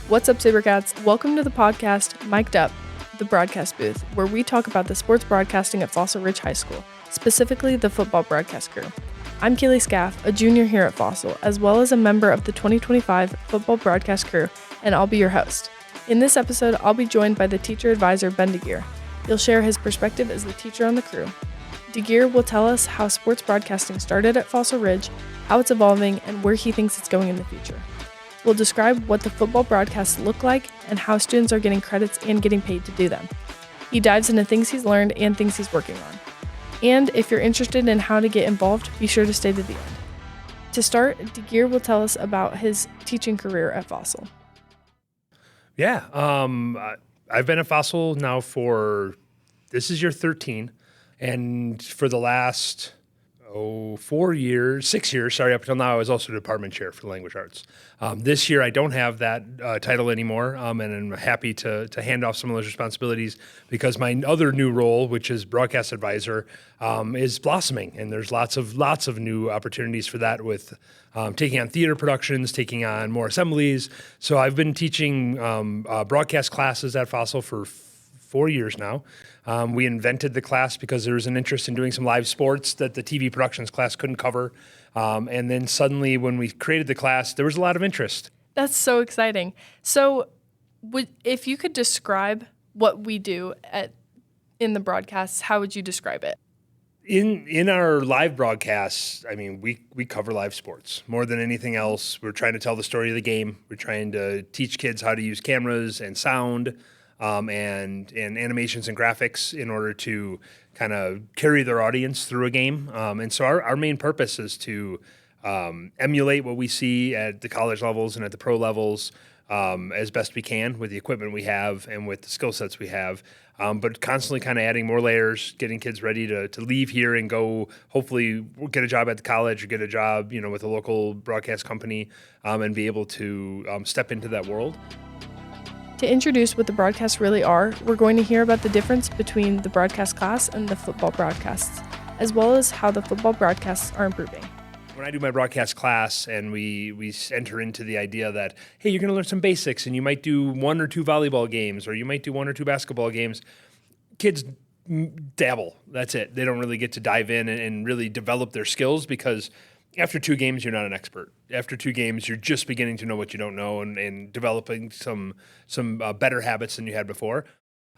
What's up, Sabercats? Welcome to the podcast, Mic'd Up, the broadcast booth, where we talk about the sports broadcasting at Fossil Ridge High School, specifically the football broadcast crew. I'm Kaylee Scaff, a junior here at Fossil, as well as a member of the 2025 football broadcast crew, and I'll be your host. In this episode, I'll be joined by the teacher advisor, DeGear. He'll share his perspective as the teacher on the crew. DeGear will tell us how sports broadcasting started at Fossil Ridge, how it's evolving, and where he thinks it's going in the future. We'll describe what the football broadcasts look like and how students are getting credits and getting paid to do them. He dives into things he's learned and things he's working on. And if you're interested in how to get involved, be sure to stay to the end. To start, DeGear will tell us about his teaching career at Fossil. Yeah, I've been at Fossil now this is year 13, and for the last 6 years, up until now, I was also department chair for language arts. This year, I don't have that title anymore, and I'm happy to hand off some of those responsibilities because my other new role, which is broadcast advisor, is blossoming, and there's lots of new opportunities for that with taking on theater productions, taking on more assemblies. So I've been teaching broadcast classes at Fossil for 4 years now. We invented the class because there was an interest in doing some live sports that the TV productions class couldn't cover. And then suddenly when we created the class, there was a lot of interest. That's so exciting. So if you could describe what we do in the broadcasts, how would you describe it? In our live broadcasts, I mean, we cover live sports. More than anything else, we're trying to tell the story of the game. We're trying to teach kids how to use cameras and sound, and animations and graphics in order to kind of carry their audience through a game. And so our main purpose is to emulate what we see at the college levels and at the pro levels as best we can with the equipment we have and with the skill sets we have, but constantly kind of adding more layers, getting kids ready to leave here and go hopefully get a job at the college or get a job with a local broadcast company and be able to step into that world. To introduce what the broadcasts really are, we're going to hear about the difference between the broadcast class and the football broadcasts, as well as how the football broadcasts are improving. When I do my broadcast class and we enter into the idea that, hey, you're going to learn some basics and you might do 1 or 2 volleyball games or you might do 1 or 2 basketball games, kids dabble. That's it. They don't really get to dive in and really develop their skills because after 2 games, you're not an expert. After 2 games, you're just beginning to know what you don't know and developing some better habits than you had before.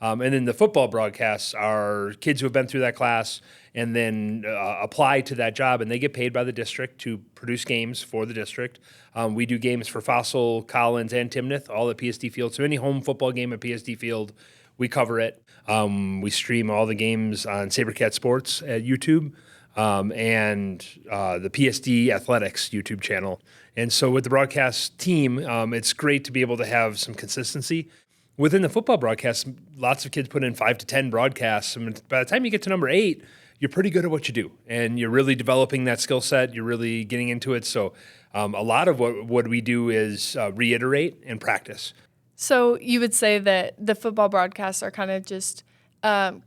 And then the football broadcasts are kids who have been through that class and then apply to that job, and they get paid by the district to produce games for the district. We do games for Fossil, Collins, and Timnath, all at PSD Field. So any home football game at PSD Field, we cover it. We stream all the games on Sabercat Sports at YouTube. And the PSD Athletics YouTube channel. And so with the broadcast team, it's great to be able to have some consistency. Within the football broadcast, lots of kids put in 5 to 10 broadcasts. And by the time you get to number 8, you're pretty good at what you do. And you're really developing that skill set. You're really getting into it. So a lot of what we do is reiterate and practice. So you would say that the football broadcasts are kind of just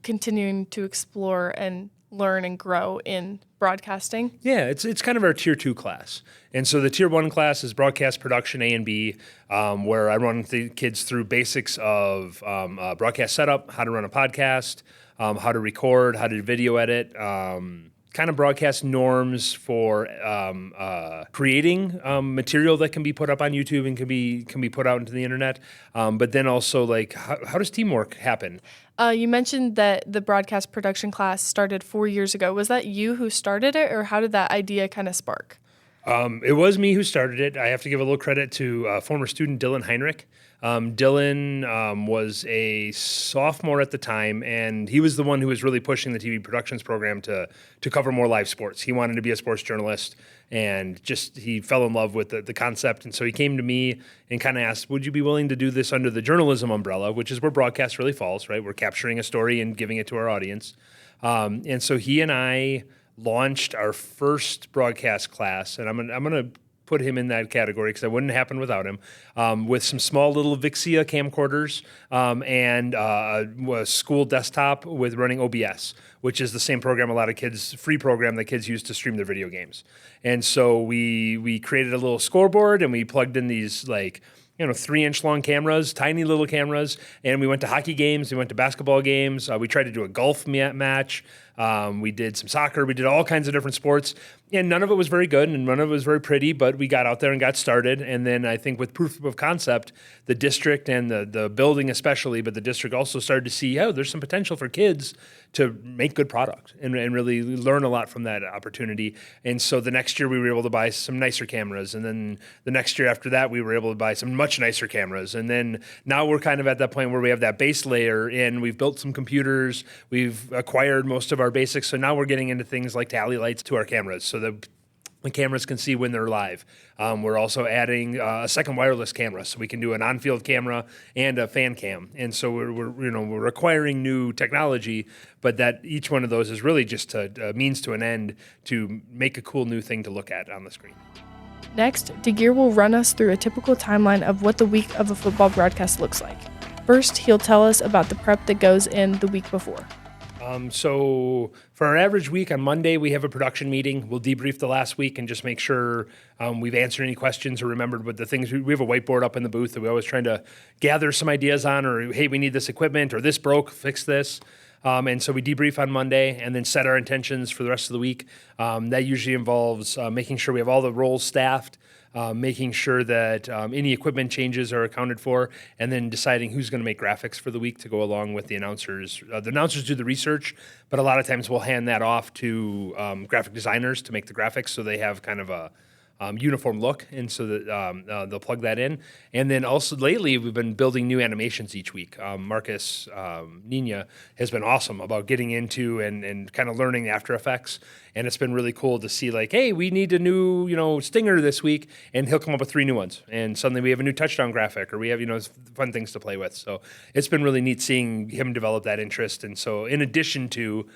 continuing to explore and learn and grow in broadcasting? Yeah, it's kind of our tier 2 class. And so the tier 1 class is broadcast production A and B, where I run the kids through basics of broadcast setup, how to run a podcast, how to record, how to video edit, kind of broadcast norms for creating material that can be put up on YouTube and can be put out into the internet. But then also like how does teamwork happen? You mentioned that the broadcast production class started 4 years ago. Was that you who started it, or how did that idea kind of spark? It was me who started it. I have to give a little credit to former student Dylan Heinrich. Dylan was a sophomore at the time, and he was the one who was really pushing the TV productions program to cover more live sports. He wanted to be a sports journalist, and he fell in love with the concept. And so he came to me and kind of asked, would you be willing to do this under the journalism umbrella, which is where broadcast really falls, right? We're capturing a story and giving it to our audience. And so he and I launched our first broadcast class, and I'm gonna put him in that category because that wouldn't happen without him, with some small little Vixia camcorders and a school desktop with running OBS, which is the same program free program that kids use to stream their video games. And so we created a little scoreboard and we plugged in these like 3-inch long cameras, tiny little cameras. And we went to hockey games. We went to basketball games. We tried to do a golf match. We did some soccer. We did all kinds of different sports. And none of it was very good and none of it was very pretty, but we got out there and got started. And then I think with proof of concept, the district and the building especially, but the district also started to see, there's some potential for kids to make good product and really learn a lot from that opportunity. And so the next year we were able to buy some nicer cameras. And then the next year after that, we were able to buy some much nicer cameras. And then now we're kind of at that point where we have that base layer and we've built some computers. We've acquired most of our basics. So now we're getting into things like tally lights to our cameras so that the cameras can see when they're live. We're also adding a second wireless camera, so we can do an on-field camera and a fan cam. And so we're acquiring new technology, but that each one of those is really just a means to an end to make a cool new thing to look at on the screen. Next, DeGear will run us through a typical timeline of what the week of a football broadcast looks like. First, he'll tell us about the prep that goes in the week before. So for our average week on Monday, we have a production meeting. We'll debrief the last week and just make sure we've answered any questions or remembered what the things. We have a whiteboard up in the booth that we're always trying to gather some ideas on, or hey, we need this equipment, or this broke, fix this. And so we debrief on Monday and then set our intentions for the rest of the week. That usually involves making sure we have all the roles staffed, making sure that any equipment changes are accounted for, and then deciding who's going to make graphics for the week to go along with the announcers. The announcers do the research, but a lot of times we'll hand that off to graphic designers to make the graphics so they have kind of a uniform look, and so that they'll plug that in. And then also lately, we've been building new animations each week. Marcus Nina has been awesome about getting into and kind of learning After Effects, and it's been really cool to see like, hey, we need a new stinger this week, and he'll come up with 3 new ones, and suddenly we have a new touchdown graphic, or we have fun things to play with. So it's been really neat seeing him develop that interest. And so in addition to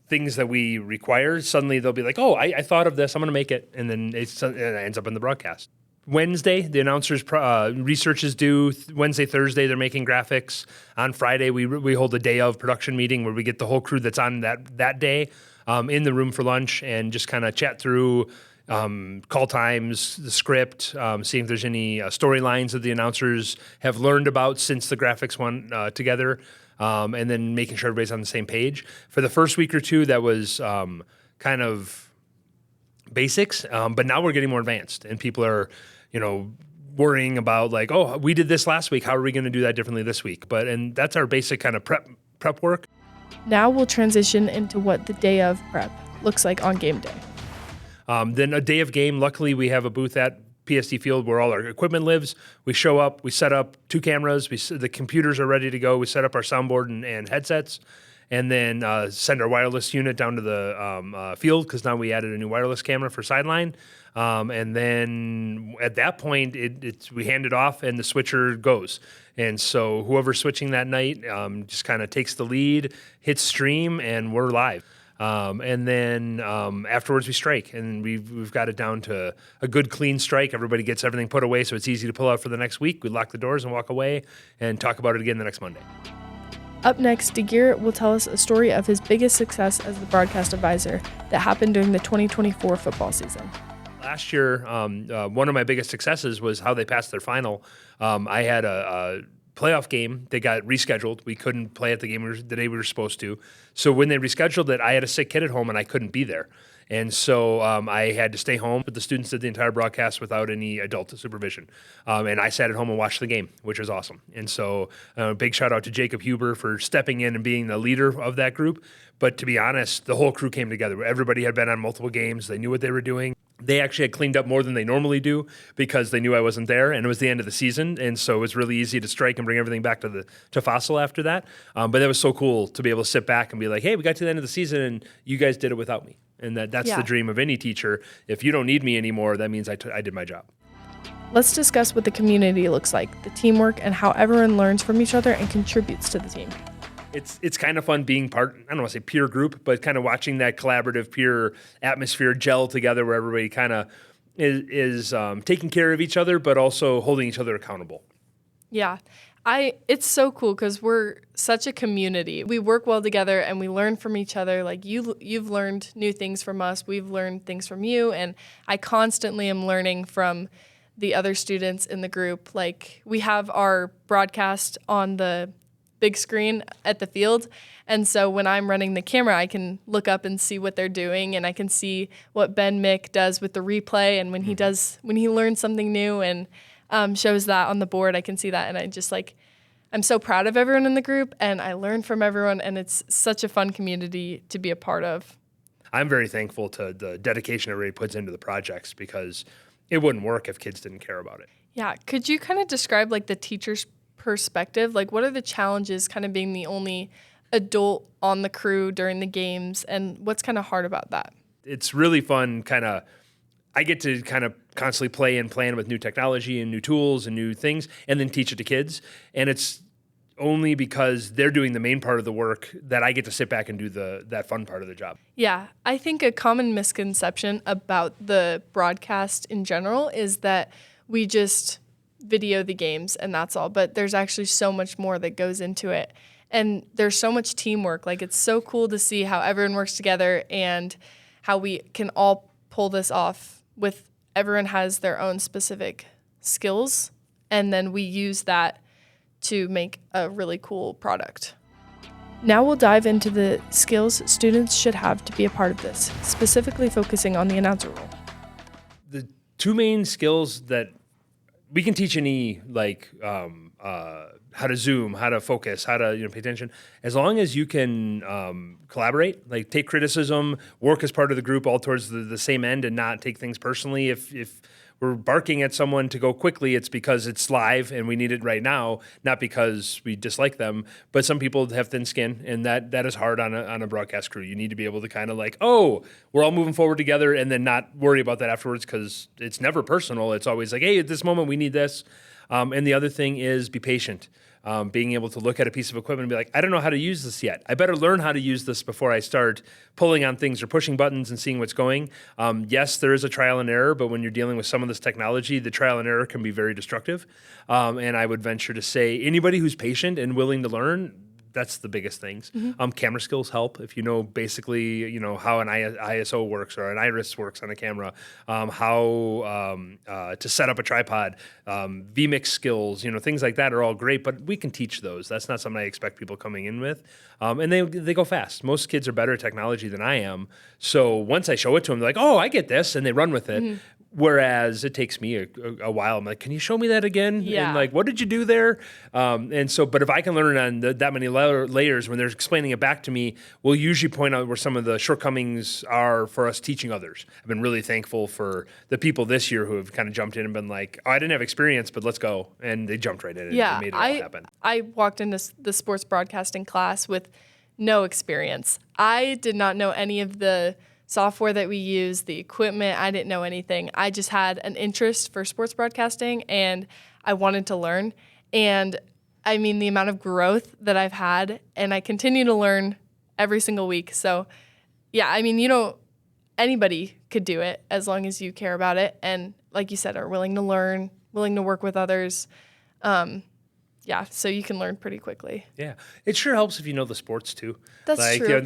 things that we require, suddenly they'll be like, oh, I thought of this, I'm going to make it. And then it ends up in the broadcast. Wednesday, the announcers' research is due. Wednesday, Thursday, they're making graphics. On Friday, we hold a day of production meeting where we get the whole crew that's on that day in the room for lunch and just kind of chat through call times, the script, seeing if there's any storylines that the announcers have learned about since the graphics went together. And then making sure everybody's on the same page. For the first week or two, that was kind of basics, but now we're getting more advanced, and people are, worrying about like, oh, we did this last week. How are we going to do that differently this week? And that's our basic kind of prep work. Now we'll transition into what the day of prep looks like on game day. Then a day of game, luckily we have a booth at PSD Field where all our equipment lives. We show up, we set up 2 cameras, the computers are ready to go. We set up our soundboard and headsets, and then send our wireless unit down to the field because now we added a new wireless camera for sideline. And then at that point, we hand it off and the switcher goes. And so whoever's switching that night just kind of takes the lead, hits stream, and we're live. And then afterwards we strike, and we've got it down to a good clean strike. Everybody gets everything put away so it's easy to pull out for the next week. We lock the doors and walk away and talk about it again the next Monday. Up next, DeGear will tell us a story of his biggest success as the broadcast advisor that happened during the 2024 football season. Last year, one of my biggest successes was how they passed their final. I had a playoff game. They got rescheduled. We couldn't play at the day we were supposed to. So when they rescheduled it, I had a sick kid at home and I couldn't be there. And so I had to stay home, but the students did the entire broadcast without any adult supervision. And I sat at home and watched the game, which was awesome. And so big shout out to Jacob Huber for stepping in and being the leader of that group. But to be honest, the whole crew came together. Everybody had been on multiple games. They knew what they were doing. They actually had cleaned up more than they normally do because they knew I wasn't there, and it was the end of the season, and so it was really easy to strike and bring everything back to Fossil after that. But that was so cool to be able to sit back and be like, hey, we got to the end of the season, and you guys did it without me. And that's the dream of any teacher. If you don't need me anymore, that means I did my job. Let's discuss what the community looks like, the teamwork, and how everyone learns from each other and contributes to the team. It's kind of fun being part, I don't want to say peer group, but kind of watching that collaborative peer atmosphere gel together where everybody kind of is taking care of each other, but also holding each other accountable. Yeah. It's so cool because we're such a community. We work well together and we learn from each other. Like you've learned new things from us. We've learned things from you. And I constantly am learning from the other students in the group. Like, we have our broadcast on the big screen at the field. And so when I'm running the camera, I can look up and see what they're doing, and I can see what Ben Mick does with the replay. And when he learns something new and shows that on the board, I can see that. And I just I'm so proud of everyone in the group, and I learn from everyone, and it's such a fun community to be a part of. I'm very thankful to the dedication everybody puts into the projects, because it wouldn't work if kids didn't care about it. Yeah. Could you kind of describe the teacher's perspective? What are the challenges kind of being the only adult on the crew during the games, and what's kind of hard about that? It's really fun. I get to kind of constantly play and plan with new technology and new tools and new things, and then teach it to kids. And it's only because they're doing the main part of the work that I get to sit back and do that fun part of the job. Yeah, I think a common misconception about the broadcast in general is that we just video the games and that's all, but there's actually so much more that goes into it. And there's so much teamwork. It's so cool to see how everyone works together and how we can all pull this off with everyone has their own specific skills, and then we use that to make a really cool product. Now we'll dive into the skills students should have to be a part of this, specifically focusing on the announcer role. The two main skills that we can teach any, how to zoom, how to focus, how to pay attention, as long as you can collaborate, take criticism, work as part of the group, all towards the same end, and not take things personally. If we're barking at someone to go quickly, it's because it's live and we need it right now, not because we dislike them. But some people have thin skin, and that is hard on a broadcast crew. You need to be able to kind of we're all moving forward together, and then not worry about that afterwards, because it's never personal. It's always hey, at this moment we need this. And the other thing is be patient. Being able to look at a piece of equipment and be like, I don't know how to use this yet. I better learn how to use this before I start pulling on things or pushing buttons and seeing what's going. Yes, there is a trial and error, but when you're dealing with some of this technology, the trial and error can be very destructive. And I would venture to say anybody who's patient and willing to learn, that's the biggest things. Mm-hmm. Camera skills help. If you know basically, how an ISO works or an iris works on a camera, how to set up a tripod, vMix skills, things like that are all great, but we can teach those. That's not something I expect people coming in with. And they go fast. Most kids are better at technology than I am. So once I show it to them, they're like, oh, I get this, and they run with it. Mm-hmm. Whereas it takes me a while. I'm like, can you show me that again? Yeah. And what did you do there? But if I can learn on that many layers, when they're explaining it back to me, we'll usually point out where some of the shortcomings are for us teaching others. I've been really thankful for the people this year who have kind of jumped in and been like, oh, I didn't have experience, but let's go. And they jumped right in and made it all happen. I walked into the sports broadcasting class with no experience. I did not know any of the software that we use, the equipment. I didn't know anything. I just had an interest for sports broadcasting, and I wanted to learn. And I mean, the amount of growth that I've had, and I continue to learn every single week. So yeah, I mean, anybody could do it as long as you care about it. And like you said, are willing to learn, willing to work with others. So you can learn pretty quickly. Yeah. It sure helps if you know the sports too. That's true.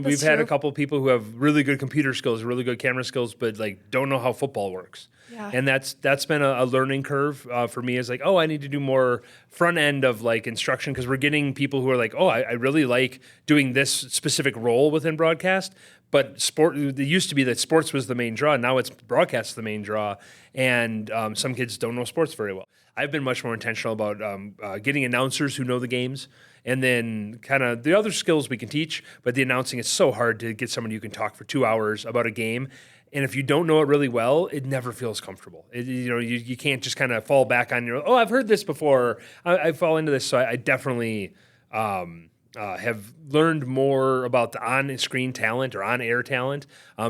We've had a couple of people who have really good computer skills, really good camera skills, but don't know how football works. Yeah. And that's been a learning curve for me. Is I need to do more front end of instruction, because we're getting people who are like, oh, I really like doing this specific role within broadcast. But it used to be that sports was the main draw. Now it's broadcast the main draw. And some kids don't know sports very well. I've been much more intentional about getting announcers who know the games, and then kind of the other skills we can teach. But the announcing is so hard to get someone who can talk for 2 hours about a game. And if you don't know it really well, it never feels comfortable. You can't just kind of fall back on I've heard this before. I fall into this. So I definitely have learned more about the on-screen talent or on-air talent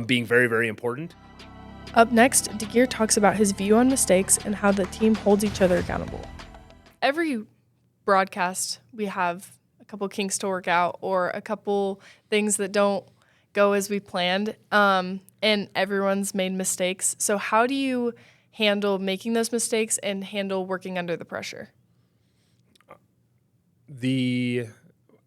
being very, very important. Up next, DeGear talks about his view on mistakes and how the team holds each other accountable. Every broadcast, we have a couple kinks to work out or a couple things that don't go as we planned, and everyone's made mistakes. So how do you handle making those mistakes and handle working under the pressure? I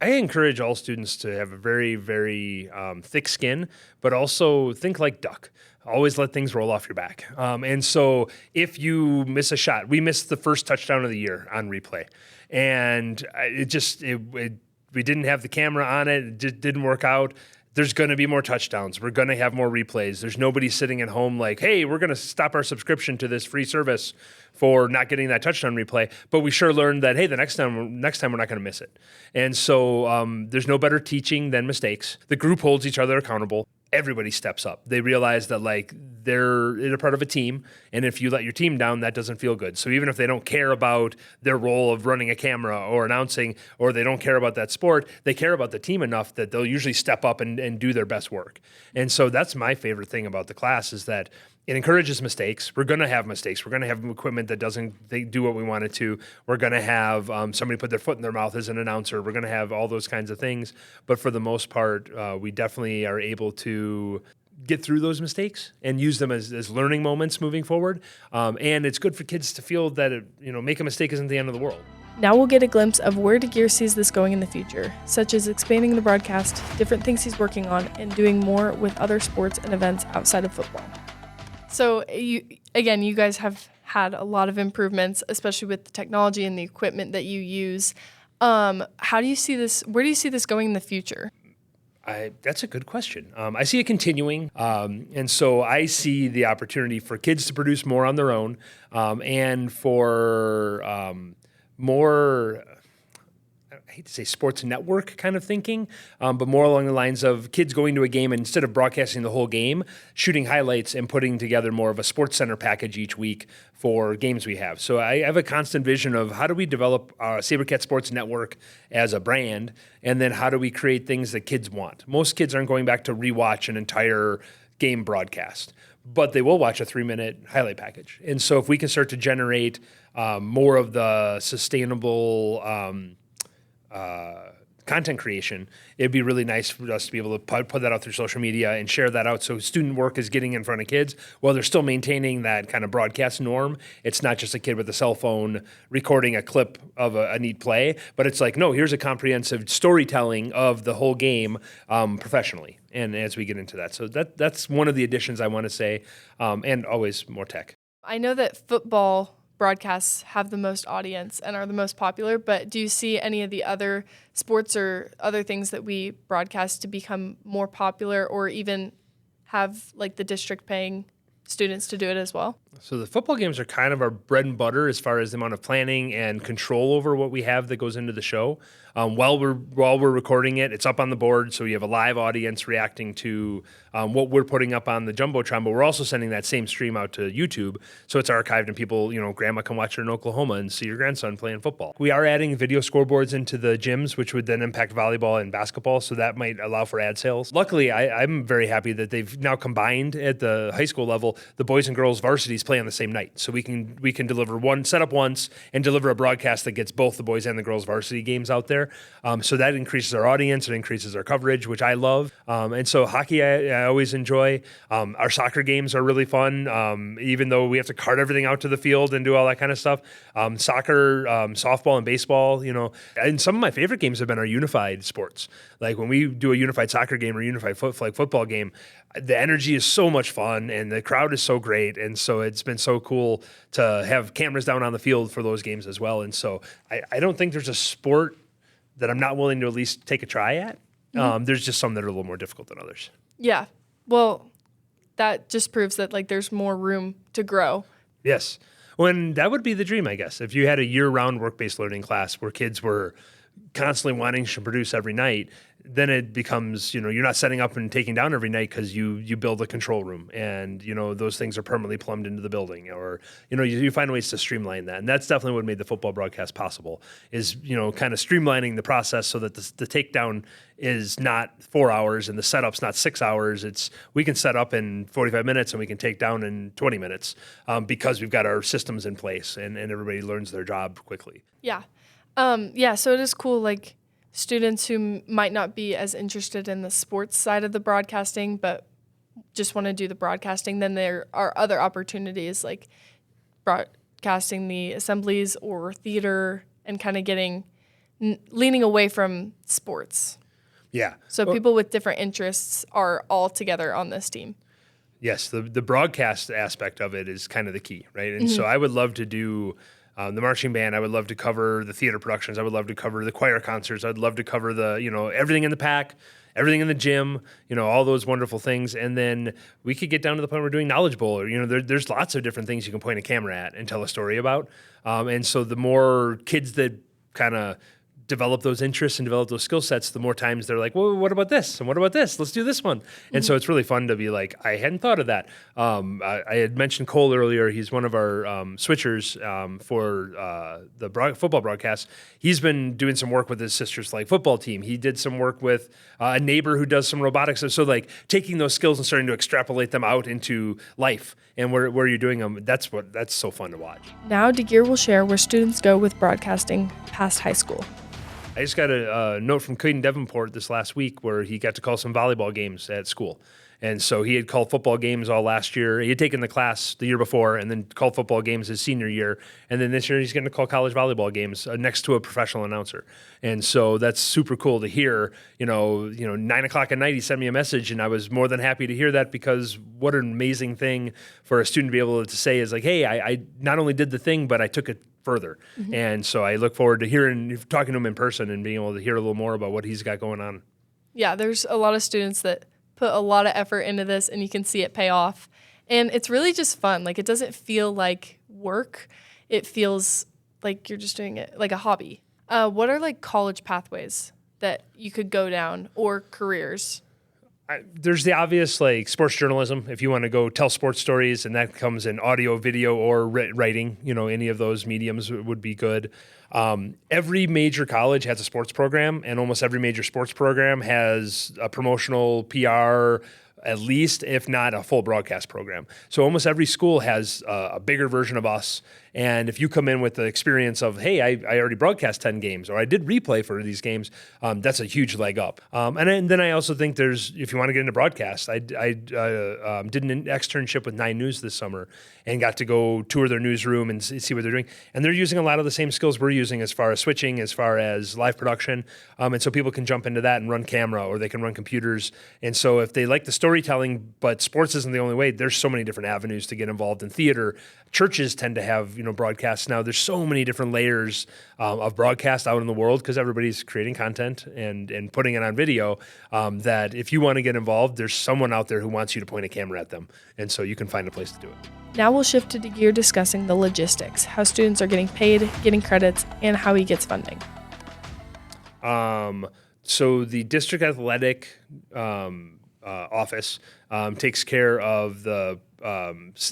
encourage all students to have a very, very thick skin, but also think like duck. Always let things roll off your back. And so if you miss a shot, we missed the first touchdown of the year on replay. And we didn't have the camera on it. It just didn't work out. There's going to be more touchdowns. We're going to have more replays. There's nobody sitting at home like, hey, we're going to stop our subscription to this free service for not getting that touchdown replay. But we sure learned that, hey, the next time we're not going to miss it. And so there's no better teaching than mistakes. The group holds each other accountable. Everybody steps up. They realize that like they're a part of a team, and if you let your team down, that doesn't feel good. So even if they don't care about their role of running a camera or announcing, or they don't care about that sport, they care about the team enough that they'll usually step up and do their best work. And so that's my favorite thing about the class is that it encourages mistakes. We're going to have mistakes. We're going to have equipment that doesn't do what we want it to. We're going to have somebody put their foot in their mouth as an announcer. We're going to have all those kinds of things. But for the most part, we definitely are able to get through those mistakes and use them as learning moments moving forward. And it's good for kids to feel that make a mistake isn't the end of the world. Now we'll get a glimpse of where DeGear sees this going in the future, such as expanding the broadcast, different things he's working on, and doing more with other sports and events outside of football. So you guys have had a lot of improvements, especially with the technology and the equipment that you use. How do you see this? Where do you see this going in the future? That's a good question. I see it continuing. And so I see the opportunity for kids to produce more on their own and for more, I hate to say sports network kind of thinking, but more along the lines of kids going to a game and instead of broadcasting the whole game, shooting highlights and putting together more of a Sports Center package each week for games we have. So I have a constant vision of how do we develop SaberCat Sports Network as a brand, and then how do we create things that kids want? Most kids aren't going back to rewatch an entire game broadcast, but they will watch a 3-minute highlight package. And so if we can start to generate more of the sustainable content creation, it'd be really nice for us to be able to put that out through social media and share that out so student work is getting in front of kids while they're still maintaining that kind of broadcast norm. It's not just a kid with a cell phone recording a clip of a neat play, but it's like, no, here's a comprehensive storytelling of the whole game professionally. And as we get into that. So that's one of the additions I want to say, and always more tech. I know that football broadcasts have the most audience and are the most popular, but do you see any of the other sports or other things that we broadcast to become more popular or even have like the district paying students to do it as well? So the football games are kind of our bread and butter as far as the amount of planning and control over what we have that goes into the show. While we're recording it, it's up on the board, so you have a live audience reacting to what we're putting up on the Jumbotron, but we're also sending that same stream out to YouTube, so it's archived and people, grandma can watch it in Oklahoma and see your grandson playing football. We are adding video scoreboards into the gyms, which would then impact volleyball and basketball, so that might allow for ad sales. Luckily, I'm very happy that they've now combined at the high school level, the boys and girls varsities play on the same night, so we can deliver one set up once and deliver a broadcast that gets both the boys and the girls varsity games out there. So that increases our audience, it increases our coverage, which I love. And so hockey, I always enjoy. Our soccer games are really fun, even though we have to cart everything out to the field and do all that kind of stuff. Soccer, softball, and baseball, and some of my favorite games have been our unified sports. Like when we do a unified soccer game or unified flag football game, the energy is so much fun and the crowd is so great. And so it's been so cool to have cameras down on the field for those games as well. And so I don't think there's a sport that I'm not willing to at least take a try at. Mm-hmm. There's just some that are a little more difficult than others. Yeah. Well, that just proves that there's more room to grow. Yes. Well, and that would be the dream, I guess. If you had a year-round work-based learning class where kids were constantly wanting to produce every night, then it becomes, you're not setting up and taking down every night because you build a control room and, those things are permanently plumbed into the building or, you find ways to streamline that. And that's definitely what made the football broadcast possible is, kind of streamlining the process so that the takedown is not 4 hours and the setup's not 6 hours. We can set up in 45 minutes and we can take down in 20 minutes because we've got our systems in place and everybody learns their job quickly. Yeah. So it is cool, students who might not be as interested in the sports side of the broadcasting, but just want to do the broadcasting, then there are other opportunities like broadcasting the assemblies or theater and kind of leaning away from sports. Yeah. So people with different interests are all together on this team. Yes, the broadcast aspect of it is kind of the key, right? And so I would love to do the marching band. I would love to cover the theater productions. I would love to cover the choir concerts. I'd love to cover the, everything in the pack, everything in the gym, all those wonderful things. And then we could get down to the point where we're doing Knowledge Bowl, or, there's lots of different things you can point a camera at and tell a story about. And so the more kids that kind of develop those interests and develop those skill sets, the more times they're like, well, what about this? And what about this? Let's do this one. And so it's really fun to be like, I hadn't thought of that. I had mentioned Cole earlier. He's one of our switchers for the football broadcast. He's been doing some work with his sister's flag football team. He did some work with a neighbor who does some robotics. So like taking those skills and starting to extrapolate them out into life and where you're doing them, that's so fun to watch. Now DeGear will share where students go with broadcasting past high school. I just got a note from Caden Davenport this last week where he got to call some volleyball games at school. And so he had called football games all last year. He had taken the class the year before and then called football games his senior year. And then this year he's going to call college volleyball games next to a professional announcer. And so that's super cool to hear. 9 o'clock at night, he sent me a message, and I was more than happy to hear that, because what an amazing thing for a student to be able to say is like, hey, I not only did the thing, but I took it further. And so I look forward to talking to him in person and being able to hear a little more about what he's got going on. Yeah, there's a lot of students that put a lot of effort into this, and you can see it pay off. And it's really just fun. Like, it doesn't feel like work. It feels like you're just doing it like a hobby. What are like college pathways that you could go down, or careers? There's the obvious, like sports journalism, if you want to go tell sports stories, and that comes in audio, video, or writing. Any of those mediums would be good. Every major college has a sports program, and almost every major sports program has a promotional PR, at least, if not a full broadcast program. So almost every school has a bigger version of us. And if you come in with the experience of, hey, I already broadcast 10 games, or I did replay for these games, that's a huge leg up. And then I also think if you want to get into broadcast, I did an externship with 9 News this summer and got to go tour their newsroom and see what they're doing. And they're using a lot of the same skills we're using as far as switching, as far as live production. And so people can jump into that and run camera, or they can run computers. And so if they like the storytelling, but sports isn't the only way, there's so many different avenues to get involved in theater. Churches tend to have, broadcasts now. There's so many different layers of broadcast out in the world, because everybody's creating content and putting it on video, that if you want to get involved, there's someone out there who wants you to point a camera at them. And so you can find a place to do it. Now we'll shift to DeGear discussing the logistics, how students are getting paid, getting credits, and how he gets funding. So the district athletic office takes care of the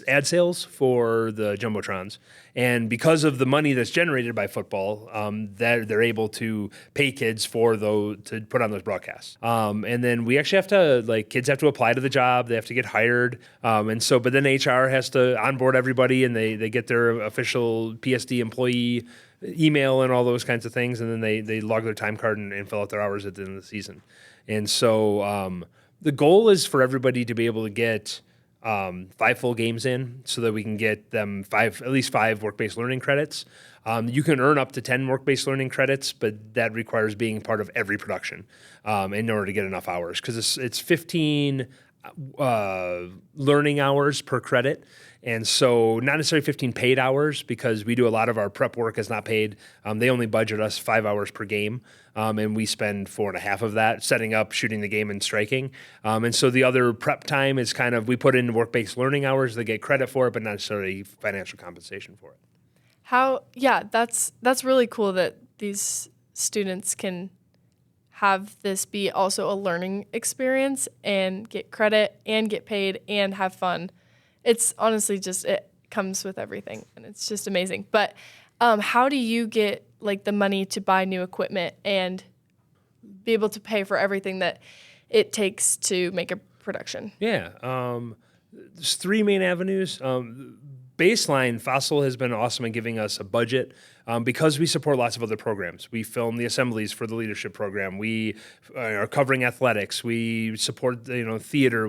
ad sales for the jumbotrons, and because of the money that's generated by football, they're able to pay kids to put on those broadcasts. And then we actually have to, kids have to apply to the job, they have to get hired, but then HR has to onboard everybody, and they get their official PSD employee email and all those kinds of things, and then they log their time card and fill out their hours at the end of the season. And so the goal is for everybody to be able to get 5 full games in, so that we can get them at least 5 work-based learning credits. You can earn up to 10 work-based learning credits, but that requires being part of every production in order to get enough hours, because it's 15 learning hours per credit. And so not necessarily 15 paid hours, because we do a lot of our prep work is not paid. They only budget us 5 hours per game, and we spend 4.5 of that setting up, shooting the game, and striking. And so the other prep time is kind of, we put in work-based learning hours. They get credit for it, but not necessarily financial compensation for it. That's really cool that these students can have this be also a learning experience and get credit and get paid and have fun. It's honestly just, it comes with everything, and it's just amazing. But how do you get the money to buy new equipment and be able to pay for everything that it takes to make a production? Yeah, there's 3 main avenues. Baseline, Fossil has been awesome in giving us a budget because we support lots of other programs. We film the assemblies for the leadership program. We are covering athletics. We support theater.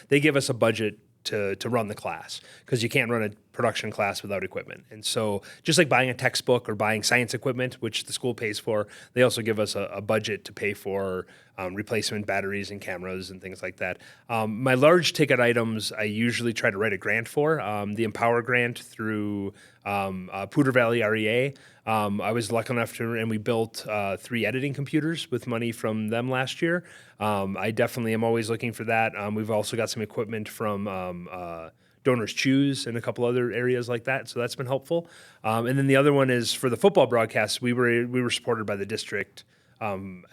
They give us a budget to run the class, because you can't run a production class without equipment. And so just like buying a textbook or buying science equipment, which the school pays for, they also give us a budget to pay for replacement batteries and cameras and things like that. My large ticket items, I usually try to write a grant for. The Empower grant through Poudre Valley REA. I was lucky enough and we built 3 editing computers with money from them last year. I definitely am always looking for that. We've also got some equipment from Donors Choose and a couple other areas like that. So that's been helpful. And then the other one is for the football broadcasts. We were supported by the district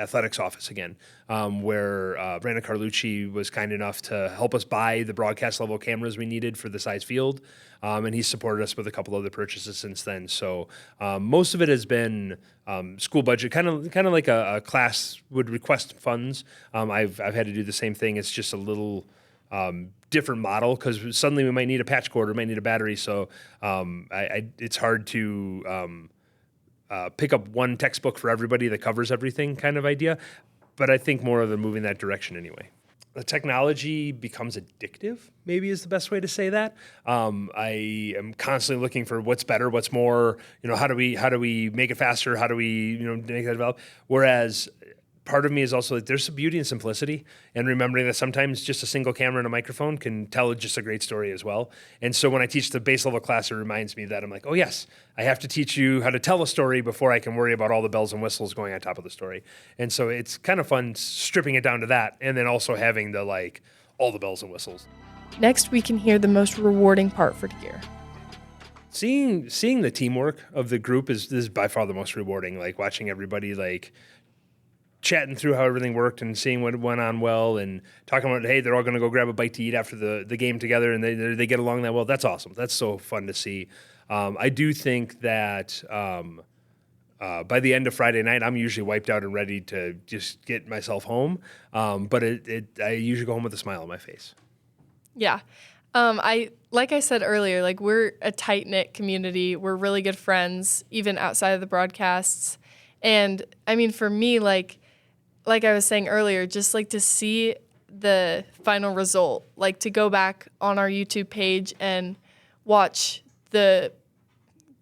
athletics office again, where Brandon Carlucci was kind enough to help us buy the broadcast level cameras we needed for the size field. And he's supported us with a couple other purchases since then. So most of it has been school budget, kind of like a class would request funds. I've had to do the same thing. It's just a little different model because suddenly we might need a patch cord or might need a battery. So it's hard to pick up one textbook for everybody that covers everything kind of idea. But I think more of them moving that direction anyway. The technology becomes addictive, maybe is the best way to say that. I am constantly looking for what's better, what's more, how do we make it faster? How do we, make that develop? Whereas part of me is also like there's some beauty and simplicity and remembering that sometimes just a single camera and a microphone can tell just a great story as well. And so when I teach the base level class, it reminds me that I'm like, oh yes, I have to teach you how to tell a story before I can worry about all the bells and whistles going on top of the story. And so it's kind of fun stripping it down to that and then also having the all the bells and whistles. Next, we can hear the most rewarding part for DeGear. Seeing the teamwork of the group is by far the most rewarding. Like watching everybody chatting through how everything worked and seeing what went on well and talking about, hey, they're all going to go grab a bite to eat after the game together and they get along that well. That's awesome. That's so fun to see. I do think that by the end of Friday night, I'm usually wiped out and ready to just get myself home. But I usually go home with a smile on my face. Yeah. Like I said earlier, we're a tight-knit community. We're really good friends, even outside of the broadcasts. And I mean, for me, like I was saying earlier, just to see the final result, to go back on our YouTube page and watch the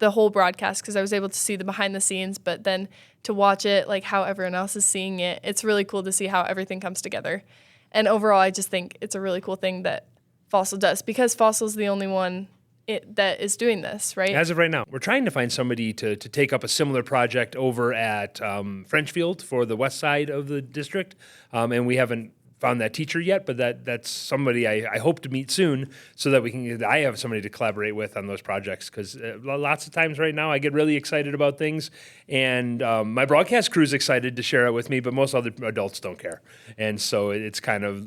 whole broadcast, because I was able to see the behind the scenes, but then to watch it, how everyone else is seeing it, it's really cool to see how everything comes together. And overall, I just think it's a really cool thing that Fossil does, because Fossil's the only one that is doing this, right? As of right now, we're trying to find somebody to take up a similar project over at Frenchfield for the west side of the district, and we haven't found that teacher yet, but that's somebody I hope to meet soon so that I have somebody to collaborate with on those projects, because lots of times right now I get really excited about things and my broadcast crew is excited to share it with me, but most other adults don't care. And so it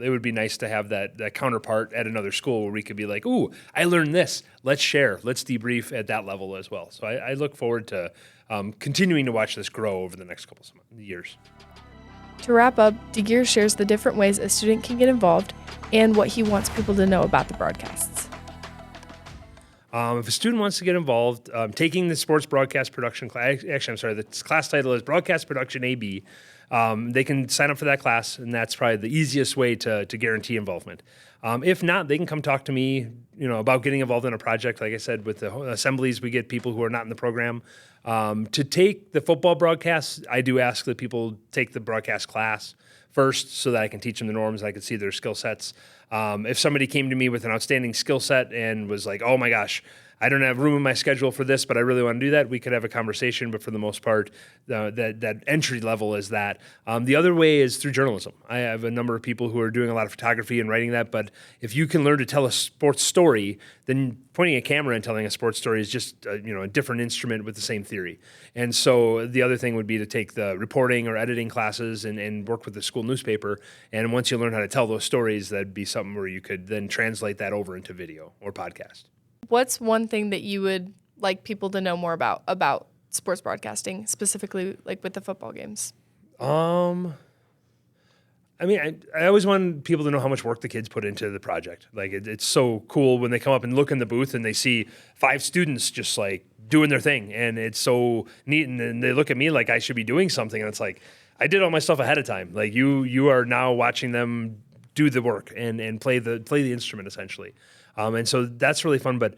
would be nice to have that counterpart at another school where we could be like, ooh, I learned this, let's share, let's debrief at that level as well. So I look forward to continuing to watch this grow over the next couple of years. To wrap up, DeGear shares the different ways a student can get involved and what he wants people to know about the broadcasts. If a student wants to get involved, taking the sports broadcast production class, the class title is Broadcast Production AB. They can sign up for that class, and that's probably the easiest way to guarantee involvement. If not, they can come talk to me, about getting involved in a project. Like I said, with the assemblies, we get people who are not in the program. To take the football broadcast, I do ask that people take the broadcast class first so that I can teach them the norms, I can see their skill sets. If somebody came to me with an outstanding skill set and was like, oh my gosh, I don't have room in my schedule for this, but I really want to do that, we could have a conversation. But for the most part, that entry level is that. The other way is through journalism. I have a number of people who are doing a lot of photography and writing that, but if you can learn to tell a sports story, then pointing a camera and telling a sports story is just a different instrument with the same theory. And so the other thing would be to take the reporting or editing classes and work with the school newspaper. And once you learn how to tell those stories, that'd be something where you could then translate that over into video or podcast. What's one thing that you would like people to know more about sports broadcasting, specifically with the football games? I always want people to know how much work the kids put into the project. It's so cool when they come up and look in the booth and they see 5 students just doing their thing, and it's so neat. And then they look at me like I should be doing something, and it's like I did all my stuff ahead of time. You are now watching them do the work and play the instrument essentially. And so that's really fun. But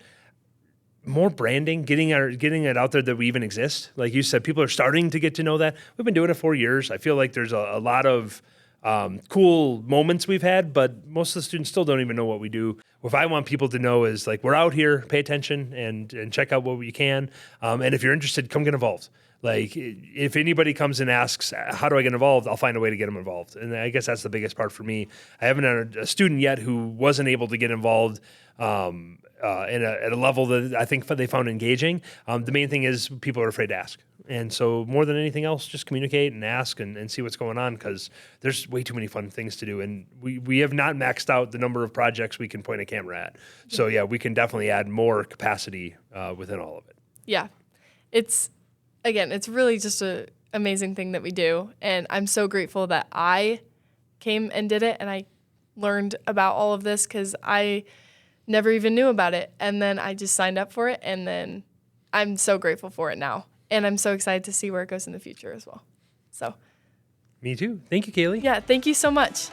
more branding, getting it out there that we even exist. Like you said, people are starting to get to know that. We've been doing it 4 years. I feel like there's a lot of cool moments we've had, but most of the students still don't even know what we do. What I want people to know is like, we're out here, pay attention and check out what you can. And if you're interested, come get involved. Like if anybody comes and asks, how do I get involved? I'll find a way to get them involved. And I guess that's the biggest part for me. I haven't had a student yet who wasn't able to get involved at a level that I think they found engaging. The main thing is people are afraid to ask. And so more than anything else, just communicate and ask and see what's going on, because there's way too many fun things to do. And we have not maxed out the number of projects we can point a camera at. So yeah, we can definitely add more capacity within all of it. Yeah. It's really just an amazing thing that we do. And I'm so grateful that I came and did it and I learned about all of this, because I never even knew about it. And then I just signed up for it, and then I'm so grateful for it now. And I'm so excited to see where it goes in the future as well. So, me too. Thank you, Kaylee. Yeah, thank you so much.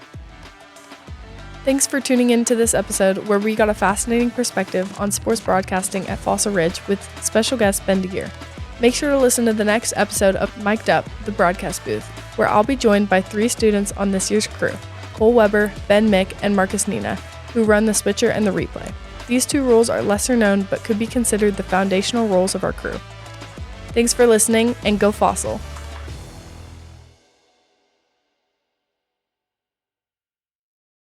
Thanks for tuning in to this episode where we got a fascinating perspective on sports broadcasting at Fossil Ridge with special guest Ben DeGear. Make sure to listen to the next episode of Mic'd Up, the broadcast booth, where I'll be joined by 3 students on this year's crew, Cole Weber, Ben Mick, and Marcus Nina, who run the switcher and the replay. These 2 roles are lesser known but could be considered the foundational roles of our crew. Thanks for listening, and go Fossil!